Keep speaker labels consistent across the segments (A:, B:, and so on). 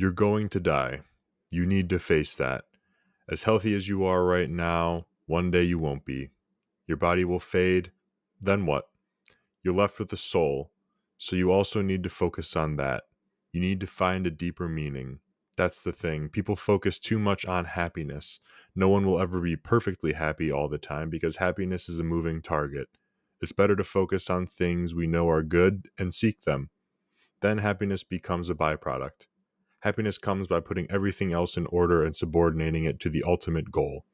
A: You're going to die. You need to face that. As healthy as you are right now, one day you won't be. Your body will fade. Then what? You're left with a soul. So you also need to focus on that. You need to find a deeper meaning. That's the thing. People focus too much on happiness. No one will ever be perfectly happy all the time because happiness is a moving target. It's better to focus on things we know are good and seek them. Then happiness becomes a byproduct. Happiness comes by putting everything else in order and subordinating it to the ultimate goal.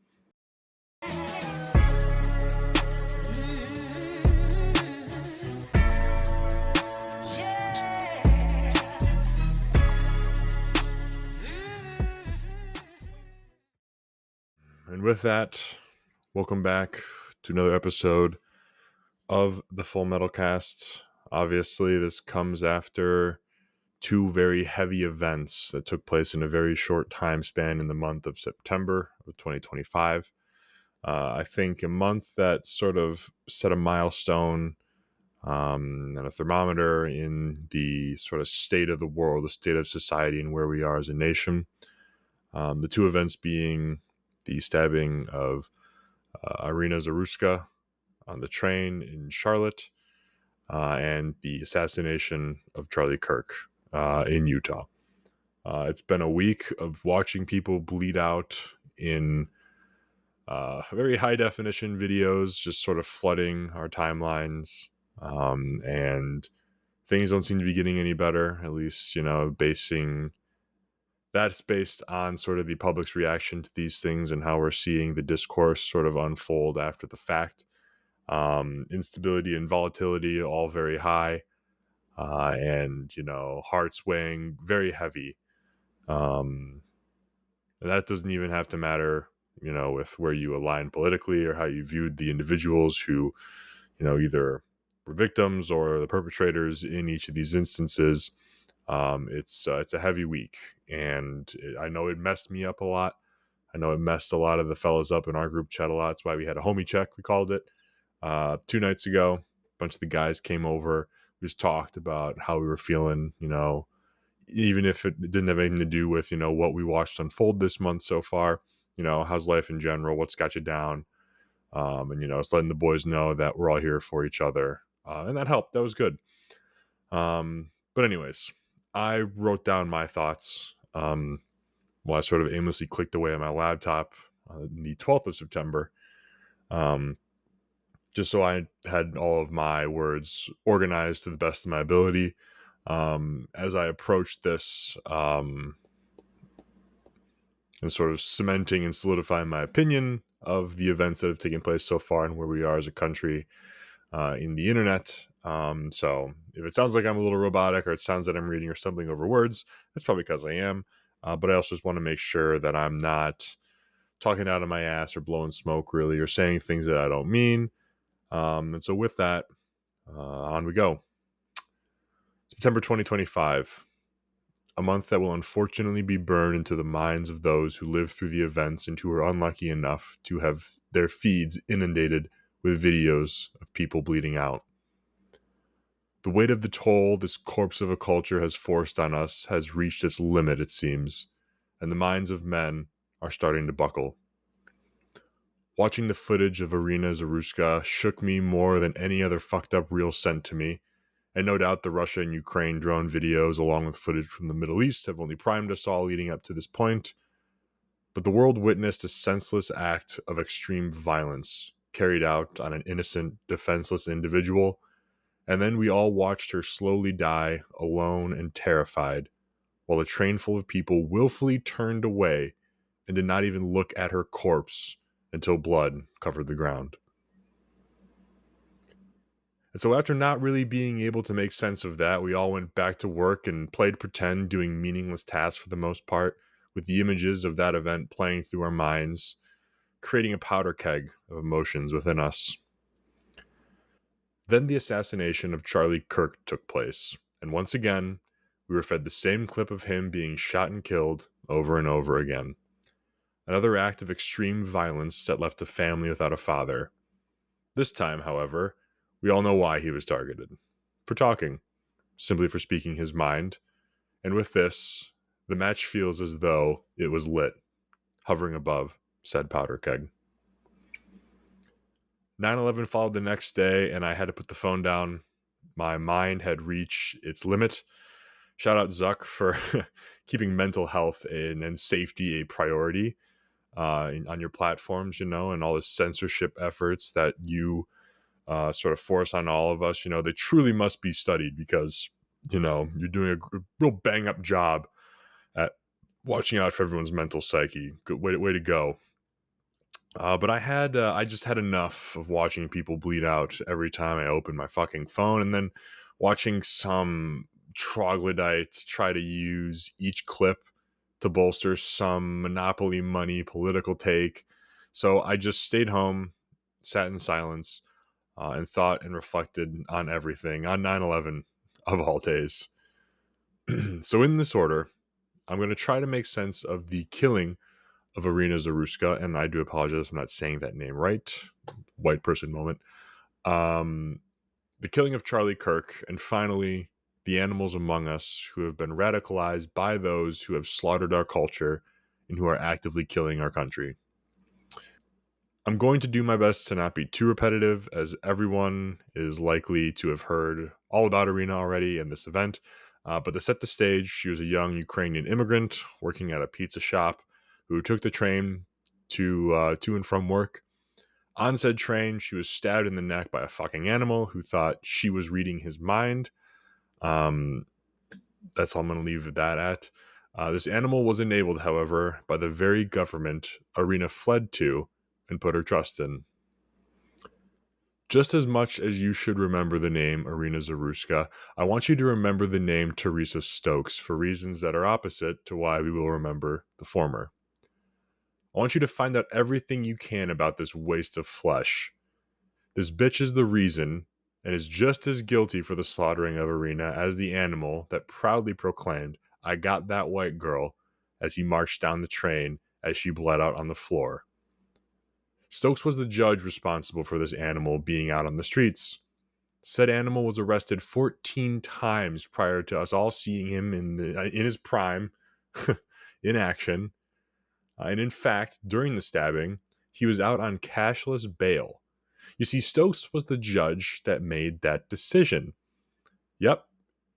A: And with that, welcome back to another episode of the Full Metal Cast. Obviously, this comes after two very heavy events that took place in a very short time span in the month of September of 2025. I think a month that sort of set a milestone and a thermometer in the sort of state of the world, the state of society, and where we are as a nation. The two events being the stabbing of Irina Zaruska on the train in Charlotte and the assassination of Charlie Kirk in Utah. It's been a week of watching people bleed out in very high definition videos, just sort of flooding our timelines. And things don't seem to be getting any better, at least, that's based on sort of the public's reaction to these things and how we're seeing the discourse sort of unfold after the fact. Instability and volatility all very high, and hearts weighing very heavy. Um, and that doesn't even have to matter, with where you align politically or how you viewed the individuals who, either were victims or the perpetrators in each of these instances. It's a heavy week, and I know it messed me up a lot. I know it messed a lot of the fellas up in our group chat a lot. That's why we had a homie check, we called it. 2 nights ago, a bunch of the guys came over. We just talked about how we were feeling, even if it didn't have anything to do with, what we watched unfold this month so far. How's life in general? What's got you down? And, it's letting the boys know that we're all here for each other. And that helped. That was good. But anyways, I wrote down my thoughts while I sort of aimlessly clicked away on my laptop on the 12th of September. Just so I had all of my words organized to the best of my ability. As I approached this and sort of cementing and solidifying my opinion of the events that have taken place so far and where we are as a country in the internet. So if it sounds like I'm a little robotic or it sounds that I'm reading or stumbling over words, that's probably because I am. But I also just want to make sure that I'm not talking out of my ass or blowing smoke really or saying things that I don't mean. And so with that, on we go. September 2025, a month that will unfortunately be burned into the minds of those who lived through the events and who are unlucky enough to have their feeds inundated with videos of people bleeding out. The weight of the toll this corpse of a culture has forced on us has reached its limit, it seems, and the minds of men are starting to buckle. Watching the footage of Irina Zaruska shook me more than any other fucked up reel sent to me, and no doubt the Russia and Ukraine drone videos, along with footage from the Middle East, have only primed us all leading up to this point. But the world witnessed a senseless act of extreme violence carried out on an innocent, defenseless individual, and then we all watched her slowly die, alone and terrified, while a train full of people willfully turned away and did not even look at her corpse until blood covered the ground. And so after not really being able to make sense of that, we all went back to work and played pretend, doing meaningless tasks for the most part, with the images of that event playing through our minds, creating a powder keg of emotions within us. Then the assassination of Charlie Kirk took place, and once again, we were fed the same clip of him being shot and killed over and over again. Another act of extreme violence that left a family without a father. This time, however, we all know why he was targeted. For talking. Simply for speaking his mind. And with this, The match feels as though it was lit, hovering above said powder keg. 9/11 followed the next day, and I had to put the phone down. My mind had reached its limit. Shout out Zuck for keeping mental health and safety a priority on your platforms, and all the censorship efforts that you sort of force on all of us. They truly must be studied because, you're doing a real bang up job at watching out for everyone's mental psyche. Good way to go. But I just had enough of watching people bleed out every time I opened my fucking phone, and then watching some troglodytes try to use each clip to bolster some monopoly money political take. So I just stayed home, sat in silence, and thought and reflected on everything on 9/11 of all days. So in this order, I'm going to try to make sense of the killing of Irina Zaruska, and I do apologize for not saying that name right. White person moment. Um, the killing of Charlie Kirk, and finally, the animals among us who have been radicalized by those who have slaughtered our culture and who are actively killing our country. I'm going to do my best to not be too repetitive, as everyone is likely to have heard all about Irina already in this event. But to set the stage, she was a young Ukrainian immigrant working at a pizza shop who took the train to and from work. On said train, she was stabbed in the neck by a fucking animal who thought she was reading his mind. Um, that's all I'm going to leave that at. This animal was enabled, however, by the very government Irina fled to and put her trust in. Just as much as you should remember the name Irina Zaruska, I want you to remember the name Teresa Stokes for reasons that are opposite to why we will remember the former. I want you to find out everything you can about this waste of flesh. This bitch is the reason and is just as guilty for the slaughtering of Irina as the animal that proudly proclaimed, "I got that white girl," as he marched down the train as she bled out on the floor. Stokes was the judge responsible for this animal being out on the streets. Said animal was arrested 14 times prior to us all seeing him in his prime in action. And in fact, during the stabbing, he was out on cashless bail. You see, Stokes was the judge that made that decision. Yep,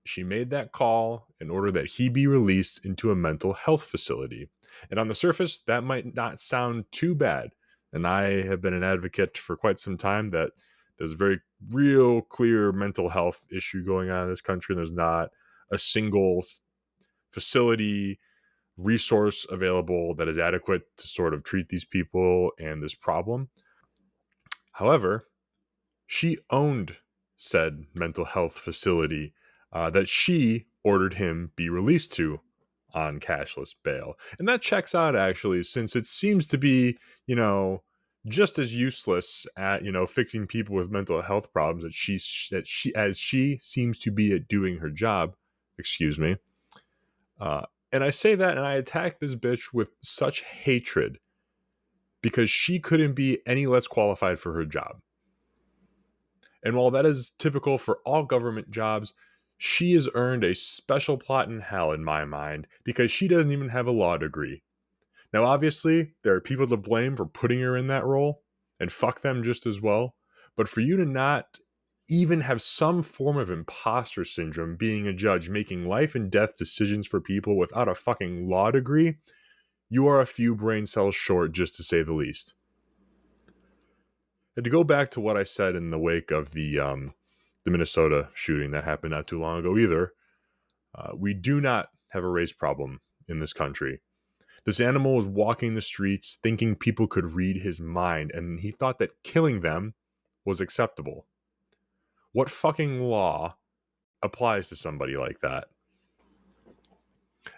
A: she made that call in order that he be released into a mental health facility. And on the surface, that might not sound too bad. And I have been an advocate for quite some time that there's a very real clear mental health issue going on in this country. And there's not a single facility resource available that is adequate to sort of treat these people and this problem. However, she owned said mental health facility that she ordered him be released to on cashless bail. And that checks out, actually, since it seems to be, just as useless at, fixing people with mental health problems as she seems to be at doing her job. Excuse me. And I say that and I attack this bitch with such hatred because she couldn't be any less qualified for her job. And while that is typical for all government jobs, she has earned a special plot in hell in my mind because she doesn't even have a law degree. Now, obviously, there are people to blame for putting her in that role, and fuck them just as well. But for you to not even have some form of imposter syndrome being a judge making life and death decisions for people without a fucking law degree, you are a few brain cells short, just to say the least. And to go back to what I said in the wake of the Minnesota shooting that happened not too long ago either, we do not have a race problem in this country. This animal was walking the streets thinking people could read his mind, and he thought that killing them was acceptable. What fucking law applies to somebody like that?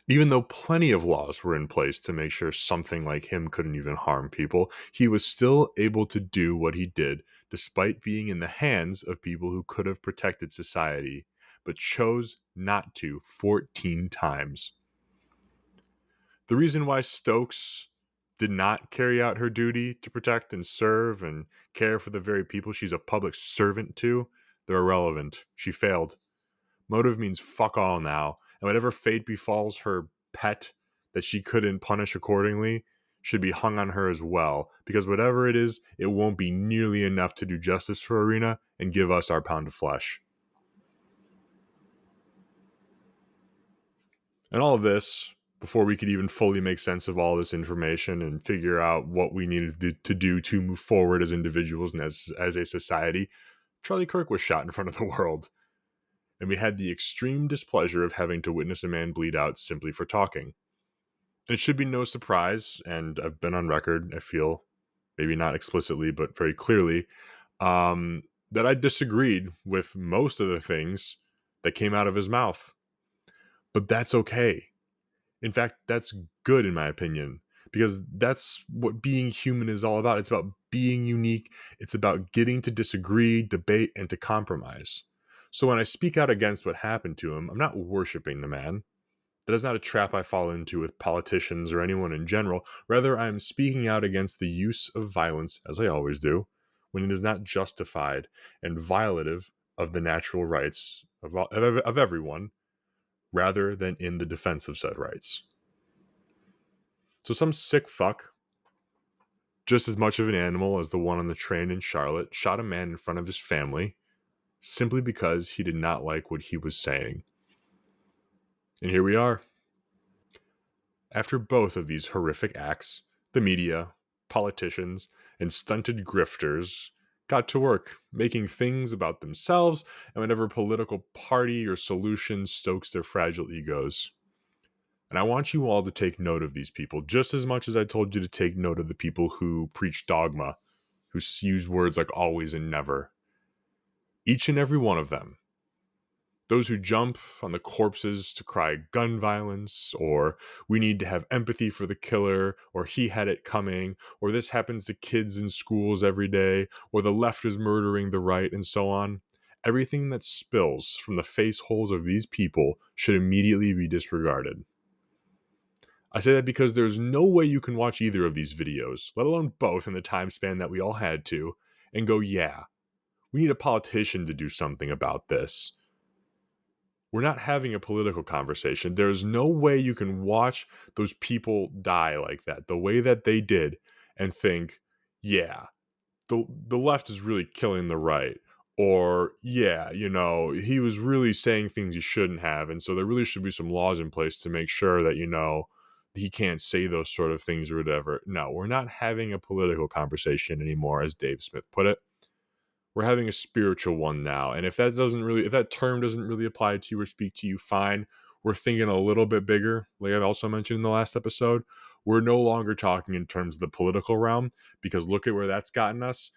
A: Even though plenty of laws were in place to make sure something like him couldn't even harm people, he was still able to do what he did despite being in the hands of people who could have protected society, but chose not to 14 times. The reason why Stokes did not carry out her duty to protect and serve and care for the very people she's a public servant to, they're irrelevant. She failed. Motive means fuck all now, and whatever fate befalls her pet that she couldn't punish accordingly should be hung on her as well, because whatever it is, it won't be nearly enough to do justice for Arena and give us our pound of flesh. And all of this, before we could even fully make sense of all this information and figure out what we needed to do to move forward as individuals and as a society, Charlie Kirk was shot in front of the world. And we had the extreme displeasure of having to witness a man bleed out simply for talking. And it should be no surprise, and I've been on record, I feel, maybe not explicitly, but very clearly, that I disagreed with most of the things that came out of his mouth. But that's okay. In fact, that's good in my opinion, because that's what being human is all about. It's about being unique. It's about getting to disagree, debate, and to compromise. So when I speak out against what happened to him, I'm not worshiping the man. That is not a trap I fall into with politicians or anyone in general. Rather, I am speaking out against the use of violence, as I always do, when it is not justified and violative of the natural rights of everyone, rather than in the defense of said rights. So some sick fuck, just as much of an animal as the one on the train in Charlotte, shot a man in front of his family simply because he did not like what he was saying. And here we are. After both of these horrific acts, the media, politicians, and stunted grifters got to work making things about themselves and whatever political party or solution stokes their fragile egos. And I want you all to take note of these people just as much as I told you to take note of the people who preach dogma, who use words like always and never. Each and every one of them, those who jump on the corpses to cry gun violence, or we need to have empathy for the killer, or he had it coming, or this happens to kids in schools every day, or the left is murdering the right, and so on. Everything that spills from the face holes of these people should immediately be disregarded. I say that because there's no way you can watch either of these videos, let alone both in the time span that we all had to, and go, yeah, we need a politician to do something about this. We're not having a political conversation. There's no way you can watch those people die like that, the way that they did, and think, yeah, the left is really killing the right. Or, yeah, he was really saying things he shouldn't have. And so there really should be some laws in place to make sure that, he can't say those sort of things or whatever. No, we're not having a political conversation anymore, as Dave Smith put it. We're having a spiritual one now. And if that term doesn't really apply to you or speak to you, fine. We're thinking a little bit bigger. Like I've also mentioned in the last episode, we're no longer talking in terms of the political realm, because look at where that's gotten us.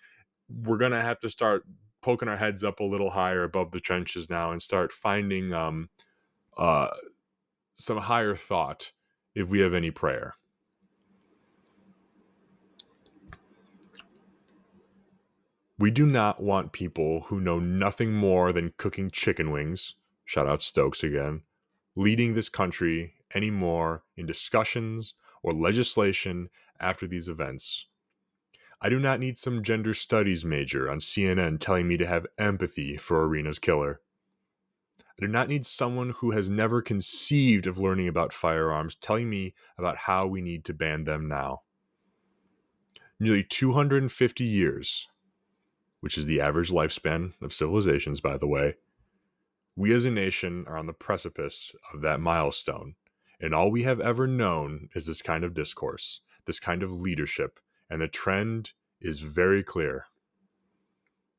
A: We're going to have to start poking our heads up a little higher above the trenches now and start finding uh, some higher thought if we have any prayer. We do not want people who know nothing more than cooking chicken wings, shout out Stokes again, leading this country anymore in discussions or legislation after these events. I do not need some gender studies major on CNN telling me to have empathy for Arena's killer. I do not need someone who has never conceived of learning about firearms telling me about how we need to ban them now. Nearly 250 years, which is the average lifespan of civilizations, by the way, we as a nation are on the precipice of that milestone, and all we have ever known is this kind of discourse, this kind of leadership, and the trend is very clear.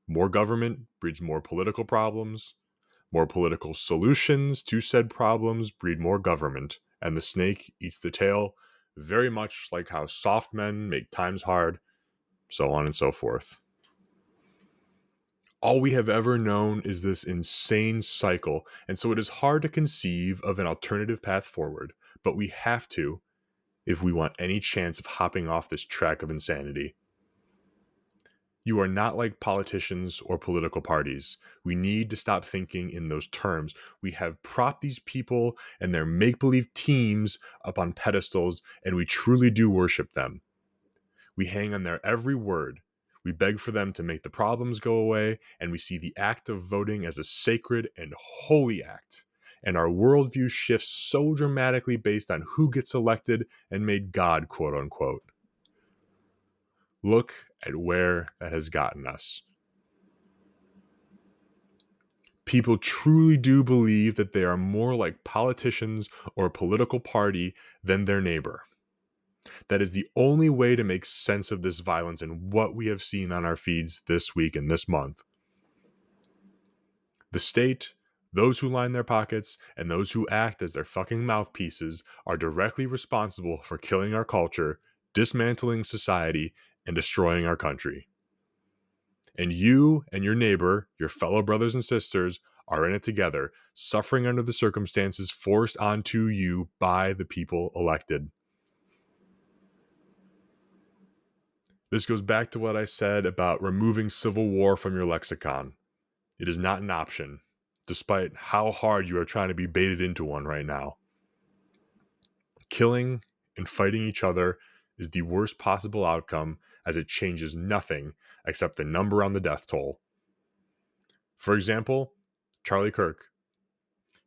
A: More government breeds more political problems, more political solutions to said problems breed more government, and the snake eats the tail, very much like how soft men make times hard, so on and so forth. All we have ever known is this insane cycle, and so it is hard to conceive of an alternative path forward, but we have to if we want any chance of hopping off this track of insanity. You are not like politicians or political parties. We need to stop thinking in those terms. We have propped these people and their make-believe teams up on pedestals, and we truly do worship them. We hang on their every word. We beg for them to make the problems go away, and we see the act of voting as a sacred and holy act. and our worldview shifts so dramatically based on who gets elected and made God, quote unquote. Look at where that has gotten us. People truly do believe that they are more like politicians or a political party than their neighbor. That is the only way to make sense of this violence and what we have seen on our feeds this week and this month. The state, those who line their pockets, and those who act as their fucking mouthpieces are directly responsible for killing our culture, dismantling society, and destroying our country. And you and your neighbor, your fellow brothers and sisters, are in it together, suffering under the circumstances forced onto you by the people elected. This goes back to what I said about removing civil war from your lexicon. It is not an option, despite how hard you are trying to be baited into one right now. Killing and fighting each other is the worst possible outcome, as it changes nothing except the number on the death toll. For example, Charlie Kirk,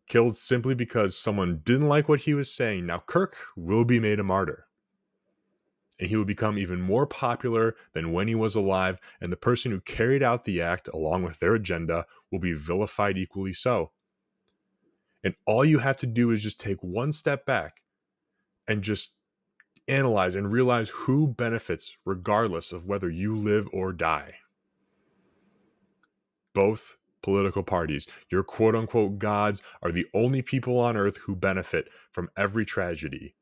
A: killed simply because someone didn't like what he was saying. Now Kirk will be made a martyr, and he will become even more popular than when he was alive, and the person who carried out the act along with their agenda will be vilified equally so. And all you have to do is just take one step back and just analyze and realize who benefits regardless of whether you live or die. Both political parties, your quote unquote gods, are the only people on earth who benefit from every tragedy.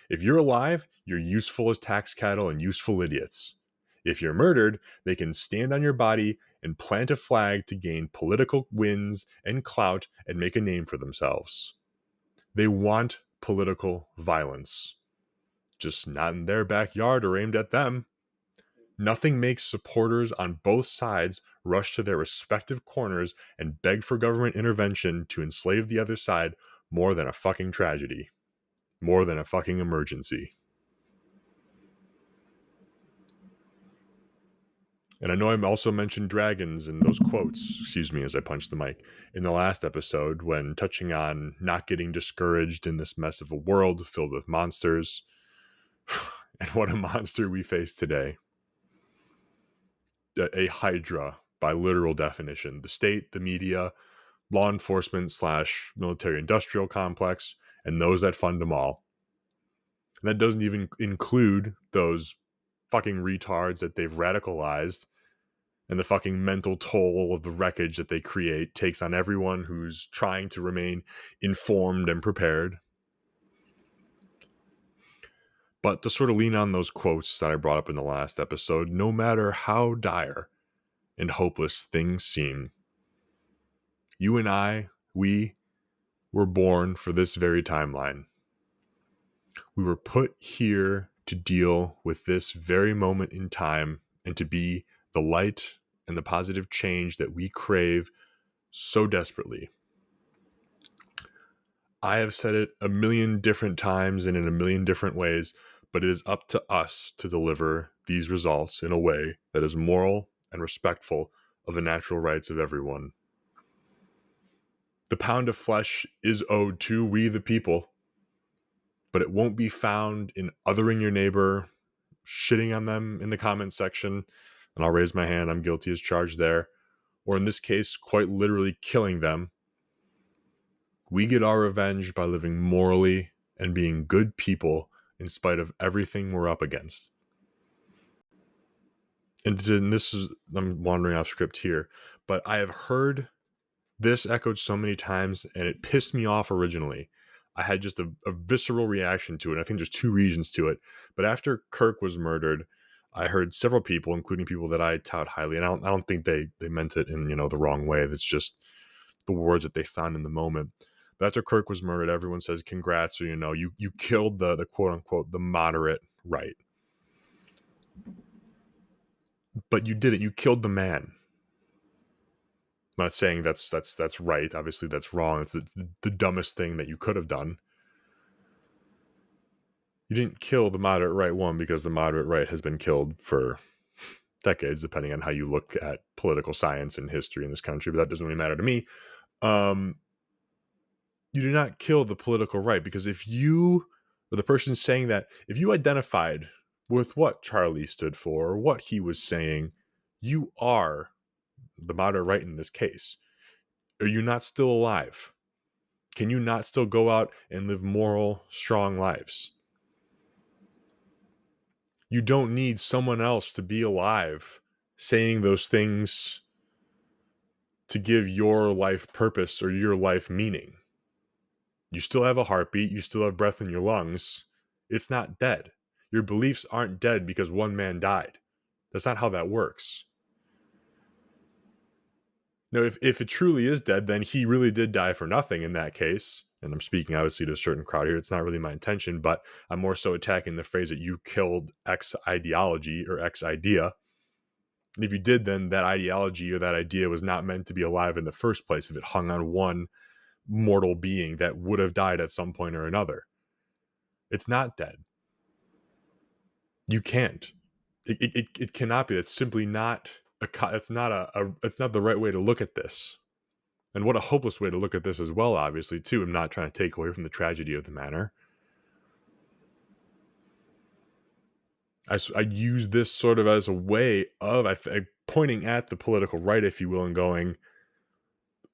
A: If you're alive, you're useful as tax cattle and useful idiots. If you're murdered, they can stand on your body and plant a flag to gain political wins and clout and make a name for themselves. They want political violence, just not in their backyard or aimed at them. Nothing makes supporters on both sides rush to their respective corners and beg for government intervention to enslave the other side more than a fucking tragedy, more than a fucking emergency. And I know I also mentioned dragons in those quotes, excuse me as I punched the mic, in the last episode when touching on not getting discouraged in this mess of a world filled with monsters. And what a monster we face today. A hydra by literal definition. The state, the media, law enforcement / military industrial complex, and those that fund them all. And that doesn't even include those fucking retards that they've radicalized, and the fucking mental toll of the wreckage that they create takes on everyone who's trying to remain informed and prepared. But to sort of lean on those quotes that I brought up in the last episode, no matter how dire and hopeless things seem, you and I, we were born for this very timeline. We were put here to deal with this very moment in time and to be the light and the positive change that we crave so desperately. I have said it a million different times and in a million different ways, but it is up to us to deliver these results in a way that is moral and respectful of the natural rights of everyone. The pound of flesh is owed to we the people, but it won't be found in othering your neighbor, shitting on them in the comment section, and I'll raise my hand, I'm guilty as charged there, or in this case, quite literally killing them. We get our revenge by living morally and being good people in spite of everything we're up against. And this is, I'm wandering off script here, but I have heard this echoed so many times and it pissed me off originally. I had just a visceral reaction to it. I think there's two reasons to it. But after Kirk was murdered, I heard several people, including people that I tout highly, and I don't think they meant it in the wrong way. That's just the words that they found in the moment. But after Kirk was murdered, everyone says, congrats, or you killed the quote unquote the moderate right. But you didn't. You killed the man. I'm not saying that's right. Obviously, that's wrong. It's the dumbest thing that you could have done. You didn't kill the moderate right one because the moderate right has been killed for decades, depending on how you look at political science and history in this country. But that doesn't really matter to me. You You do not kill the political right, because if you, or the person saying that, if you identified with what Charlie stood for or what he was saying, you are the moderate right in this case. Are you not still alive? Can you not still go out and live moral, strong lives? You don't need someone else to be alive saying those things to give your life purpose or your life meaning. You still have a heartbeat, you still have breath in your lungs. It's not dead. Your beliefs aren't dead because one man died. That's not how that works. No, if it truly is dead, then he really did die for nothing in that case. And I'm speaking obviously to a certain crowd here. It's not really my intention, but I'm more so attacking the phrase that you killed X ideology or X idea. And if you did, then that ideology or that idea was not meant to be alive in the first place if it hung on one mortal being that would have died at some point or another. It's not dead. You can't. It cannot be. That's simply not it's not it's not the right way to look at this. And what a hopeless way to look at this as well, obviously, too. I'm not trying to take away from the tragedy of the matter. I use this sort of as a way of pointing at the political right, if you will, and going,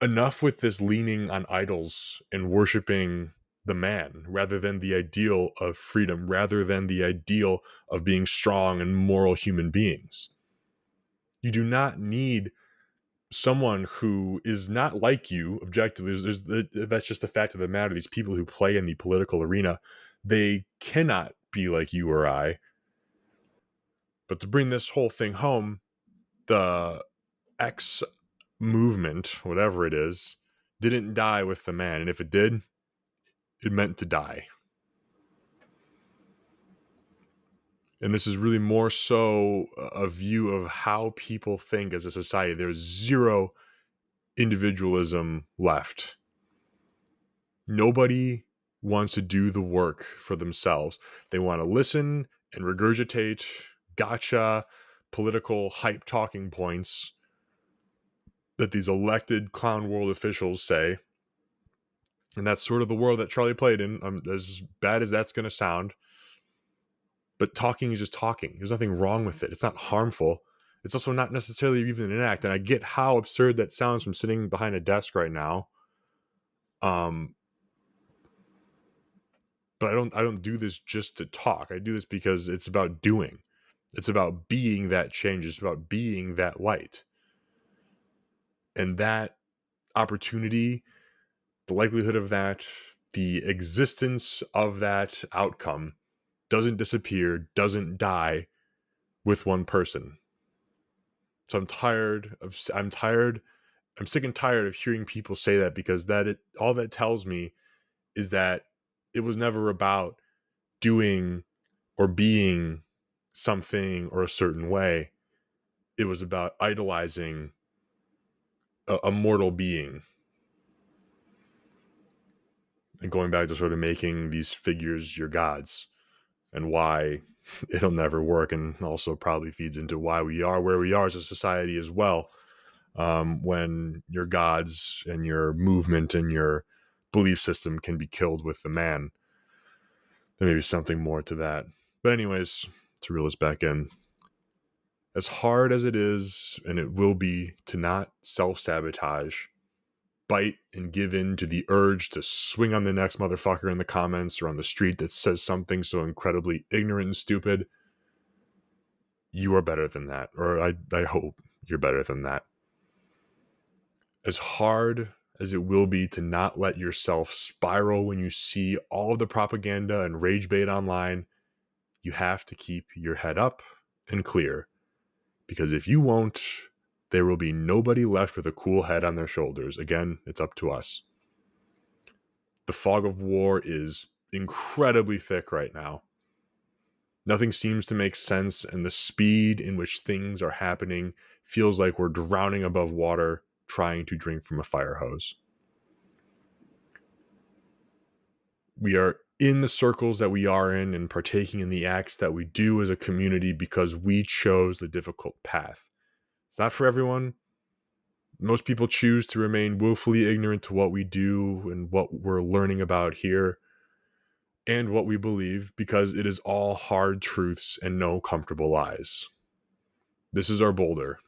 A: enough with this leaning on idols and worshiping the man rather than the ideal of freedom, rather than the ideal of being strong and moral human beings. You do not need someone who is not like you objectively. That's just the fact of the matter. These people who play in the political arena, they cannot be like you or I. But to bring this whole thing home, the X movement, whatever it is, didn't die with the man. And if it did, it meant to die. And this is really more so a view of how people think as a society. There's zero individualism left. Nobody wants to do the work for themselves. They want to listen and regurgitate gotcha political hype talking points that these elected clown world officials say. And that's sort of the world that Charlie played in, as bad as that's going to sound. But talking is just talking. There's nothing wrong with it. It's not harmful. It's also not necessarily even an act. And I get how absurd that sounds from sitting behind a desk right now. But I don't do this just to talk. I do this because it's about doing. It's about being that change. It's about being that light. And that opportunity, the likelihood of that, the existence of that outcome doesn't disappear, doesn't die with one person. So I'm sick and tired of hearing people say that, because all that tells me is that it was never about doing or being something or a certain way. It was about idolizing a mortal being and going back to sort of making these figures your gods, and why it'll never work, and also probably feeds into why we are where we are as a society as well. When your gods and your movement and your belief system can be killed with the man, there may be something more to that. But anyways, to reel us back in, as hard as it is, and it will be, to not self-sabotage, bite and give in to the urge to swing on the next motherfucker in the comments or on the street that says something so incredibly ignorant and stupid, you are better than that. Or I hope you're better than that. As hard as it will be to not let yourself spiral when you see all of the propaganda and rage bait online, you have to keep your head up and clear. Because if you won't, there will be nobody left with a cool head on their shoulders. Again, it's up to us. The fog of war is incredibly thick right now. Nothing seems to make sense, and the speed in which things are happening feels like we're drowning above water trying to drink from a fire hose. We are in the circles that we are in and partaking in the acts that we do as a community because we chose the difficult path. It's not for everyone. Most people choose to remain willfully ignorant to what we do and what we're learning about here and what we believe because it is all hard truths and no comfortable lies. This is our boulder.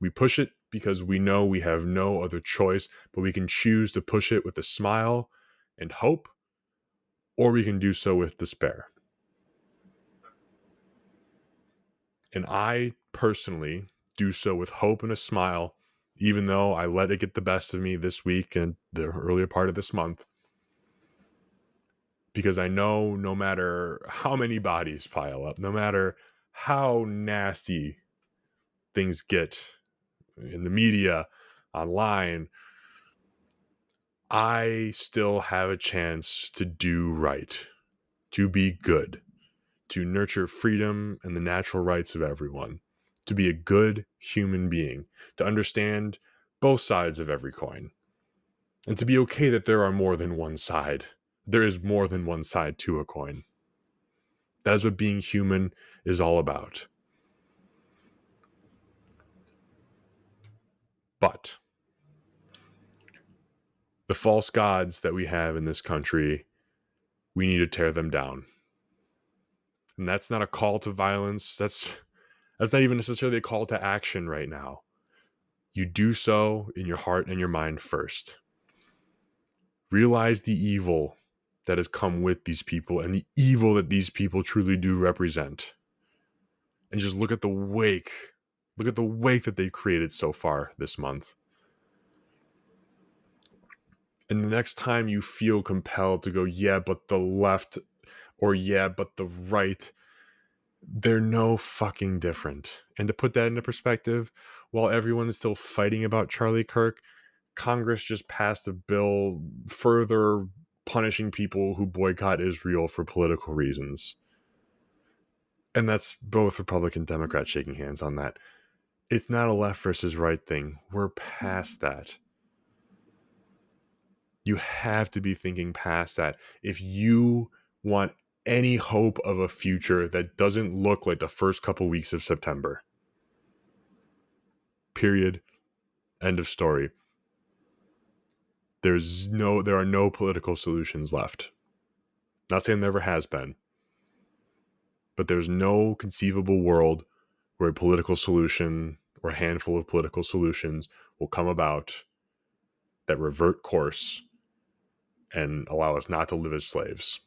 A: We push it because we know we have no other choice, but we can choose to push it with a smile and hope, or we can do so with despair. And I personally do so with hope and a smile, even though I let it get the best of me this week and the earlier part of this month. Because I know no matter how many bodies pile up, no matter how nasty things get in the media, online, I still have a chance to do right, to be good, to nurture freedom and the natural rights of everyone, to be a good human being, to understand both sides of every coin, and to be okay that there are more than one side. There is more than one side to a coin. That is what being human is all about. But the false gods that we have in this country, we need to tear them down. And that's not a call to violence. That's not even necessarily a call to action right now. You do so in your heart and your mind first. Realize the evil that has come with these people and the evil that these people truly do represent. And just look at the wake. Look at the wake that they've created so far this month. And the next time you feel compelled to go, yeah, but the left, or yeah, but the right, they're no fucking different. And to put that into perspective, while everyone's still fighting about Charlie Kirk, Congress just passed a bill further punishing people who boycott Israel for political reasons. And that's both Republican and Democrats shaking hands on that. It's not a left versus right thing. We're past that. You have to be thinking past that. If you want any hope of a future that doesn't look like the first couple weeks of September, period, end of story. There are no political solutions left. Not saying there ever has been, but there's no conceivable world where a political solution or a handful of political solutions will come about that revert course and allow us not to live as slaves.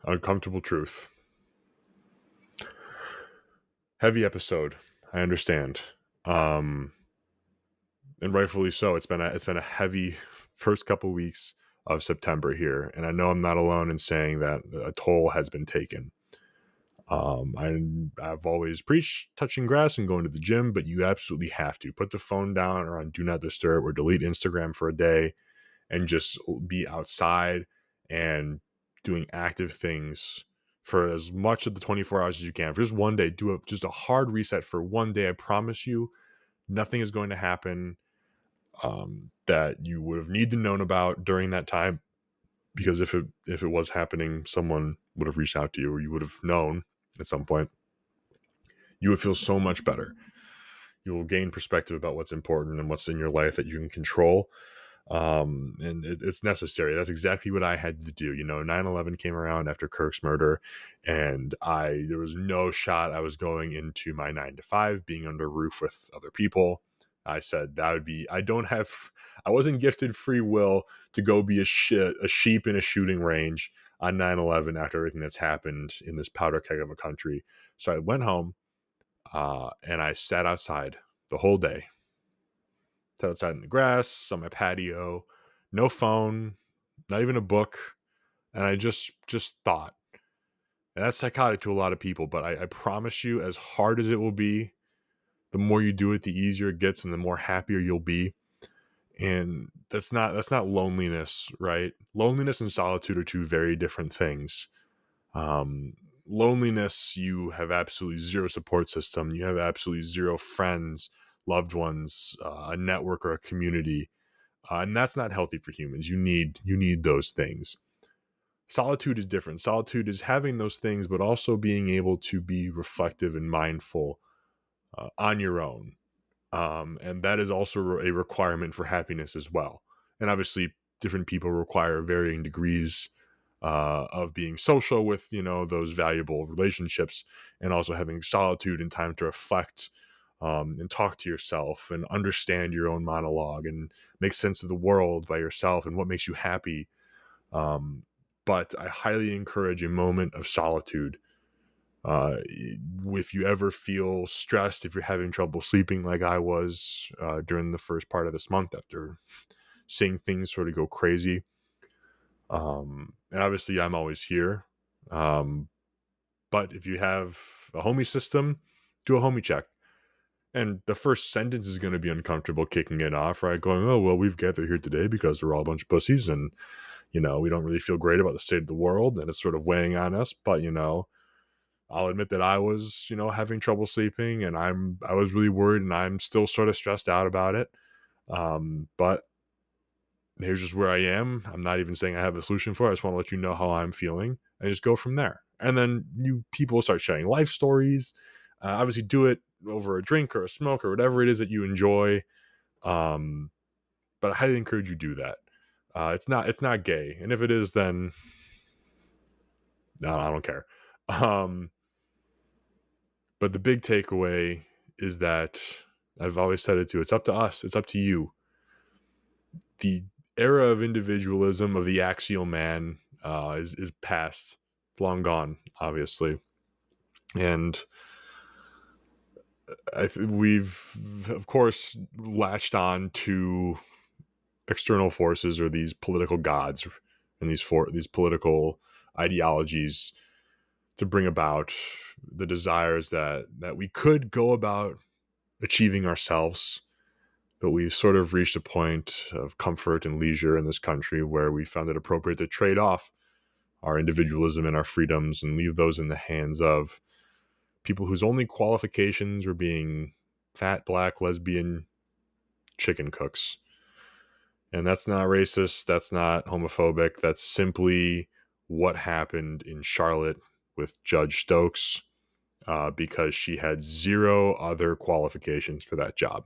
A: Uncomfortable truth. Heavy episode. I understand. And rightfully so. It's been a heavy first couple weeks of September here, and I know I'm not alone in saying that a toll has been taken. I've always preached touching grass and going to the gym, but you absolutely have to put the phone down or on do not disturb or delete Instagram for a day and just be outside and doing active things for as much of the 24 hours as you can. For just one day, just a hard reset for one day. I promise you, nothing is going to happen that you would have need to known about during that time. Because if it was happening, someone would have reached out to you, or you would have known at some point. You would feel so much better. You will gain perspective about what's important and what's in your life that you can control. And it's necessary. That's exactly what I had to do. 9/11 came around after Kirk's murder, and there was no shot I was going into my 9 to 5 being under a roof with other people. I said that would be. I wasn't gifted free will to go be a sheep in a shooting range on 9/11 after everything that's happened in this powder keg of a country. So I went home, and I sat outside the whole day. Sat outside in the grass, on my patio, no phone, not even a book. And I just thought. And that's psychotic to a lot of people, but I promise you, as hard as it will be, the more you do it, the easier it gets and the more happier you'll be. And that's not loneliness, right? Loneliness and solitude are two very different things. Um, Loneliness, you have absolutely zero support system. You have absolutely zero friends, loved ones, a network or a community. And that's not healthy for humans. You need those things. Solitude is different. Solitude is having those things, but also being able to be reflective and mindful on your own. And that is also a requirement for happiness as well. And obviously, different people require varying degrees of being social with, those valuable relationships, and also having solitude and time to reflect, and talk to yourself and understand your own monologue and make sense of the world by yourself and what makes you happy. Um, but I highly encourage a moment of solitude. If you ever feel stressed, if you're having trouble sleeping like I was during the first part of this month after seeing things sort of go crazy, and obviously I'm always here. Um, but if you have a homie system, do a homie check. And the first sentence is going to be uncomfortable kicking it off, right? Going, oh, well, we've gathered here today because we're all a bunch of pussies and, we don't really feel great about the state of the world and it's sort of weighing on us. But, I'll admit that I was, having trouble sleeping and I was really worried and I'm still sort of stressed out about it. But here's just where I am. I'm not even saying I have a solution for it. I just want to let you know how I'm feeling and just go from there. And then you people start sharing life stories. Obviously, do it over a drink or a smoke or whatever it is that you enjoy. Um, but I highly encourage you do that. It's not gay, and if it is, then no, I don't care. Um, but the big takeaway is that I've always said it too. It's up to us. It's up to you. The era of individualism of the axial man is past, long gone, obviously, and we've of course latched on to external forces or these political gods and these political ideologies to bring about the desires that we could go about achieving ourselves. But we've sort of reached a point of comfort and leisure in this country where we found it appropriate to trade off our individualism and our freedoms and leave those in the hands of people whose only qualifications were being fat, black, lesbian chicken cooks. And that's not racist. That's not homophobic. That's simply what happened in Charlotte with Judge Stokes, because she had zero other qualifications for that job.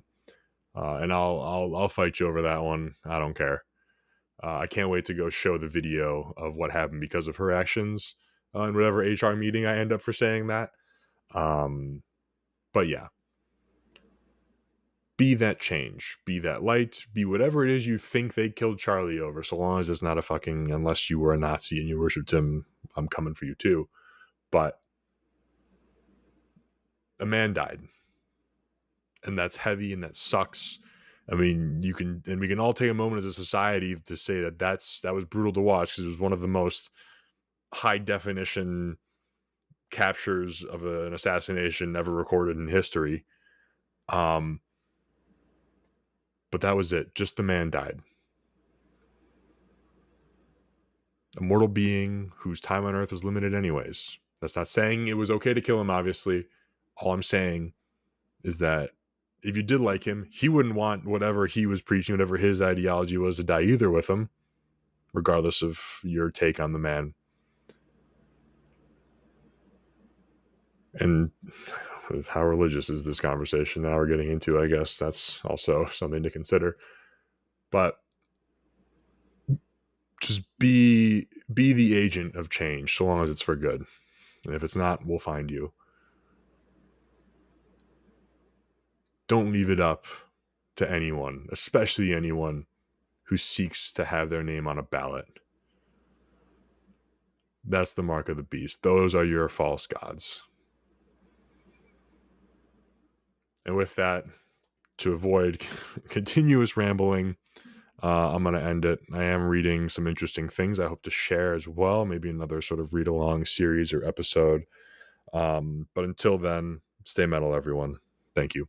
A: And I'll fight you over that one. I don't care. I can't wait to go show the video of what happened because of her actions in whatever HR meeting I end up for saying that. Um, but yeah, be that change, be that light, be whatever it is you think they killed Charlie over, so long as it's not a fucking, unless you were a Nazi and you worshipped him, I'm coming for you too. But a man died, and that's heavy and that sucks. I mean, we can all take a moment as a society to say that that was brutal to watch because it was one of the most high definition captures of an assassination ever recorded in history. Um, but that was it. Just the man died. A mortal being whose time on earth was limited anyways. That's not saying it was okay to kill him, obviously. All I'm saying is that if you did like him, he wouldn't want whatever he was preaching, whatever his ideology was, to die either with him, regardless of your take on the man. And how religious is this conversation now we're getting into? I guess that's also something to consider. But just be the agent of change so long as it's for good. And if it's not, we'll find you. Don't leave it up to anyone, especially anyone who seeks to have their name on a ballot. That's the mark of the beast. Those are your false gods. And with that, to avoid continuous rambling, I'm going to end it. I am reading some interesting things I hope to share as well, maybe another sort of read along series or episode. But until then, stay metal, everyone. Thank you.